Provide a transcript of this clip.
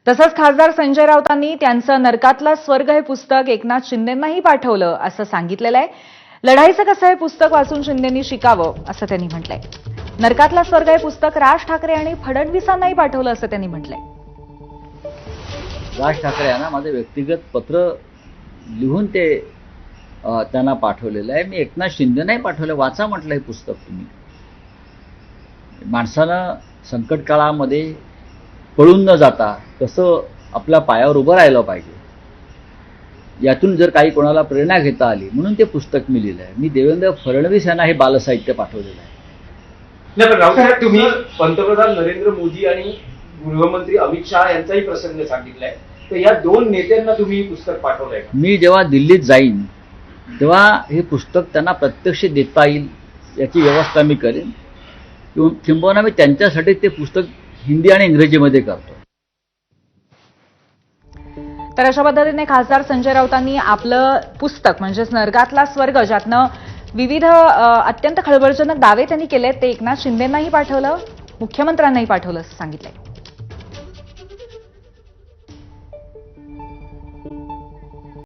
तसंच खासदार संजय राऊतांनी त्यांचं नरकातला स्वर्ग हे पुस्तक एकनाथ शिंदेंनाही पाठवलं असं सांगितलेलं आहे. लढाईचं कसं हे पुस्तक वाचून शिंदेंनी शिकावं असं त्यांनी म्हटलंय. नरकातला स्वर्ग हे पुस्तक राज ठाकरे आणि फडणवीसांनाही पाठवलं असं त्यांनी म्हटलंय. राज ठाकरे यांना माझं व्यक्तिगत पत्र लिहून ते त्यांना पाठवलेलं आहे. मी एकनाथ शिंदेनाही पाठवलं. वाचा म्हटलं हे पुस्तक तुम्ही. माणसानं संकट काळामध्ये पळून न जाता कसं आपल्या पायावर उभं राहिलं पाहिजे, यातून जर काही कोणाला प्रेरणा घेता आली म्हणून ते पुस्तक मी लिहिलं आहे. मी देवेंद्र फडणवीस यांना हे बालसाहित्य पाठवलेलं आहे. नाही, पण राऊतसाहेब, तुम्ही पंतप्रधान नरेंद्र मोदी आणि गृहमंत्री अमित शहा यांचाही प्रसंग सांगितलाय, तर या दोन नेत्यांना तुम्ही पुस्तक पाठवलंय का? मी जेव्हा दिल्लीत जाईन तेव्हा हे पुस्तक त्यांना प्रत्यक्ष देता येईल याची व्यवस्था मी करेन. किंबहुना मी त्यांच्यासाठी ते पुस्तक हिंदी आणि इंग्रजीमध्ये करतो. तर अशा पद्धतीने खासदार संजय राऊतांनी आपलं पुस्तक म्हणजेच नरकातला स्वर्ग, ज्यातनं विविध अत्यंत खळबळजनक दावे त्यांनी केलेत, ते एकनाथ शिंदेंनाही पाठवलं, मुख्यमंत्र्यांनाही पाठवलं असं सांगितलंय.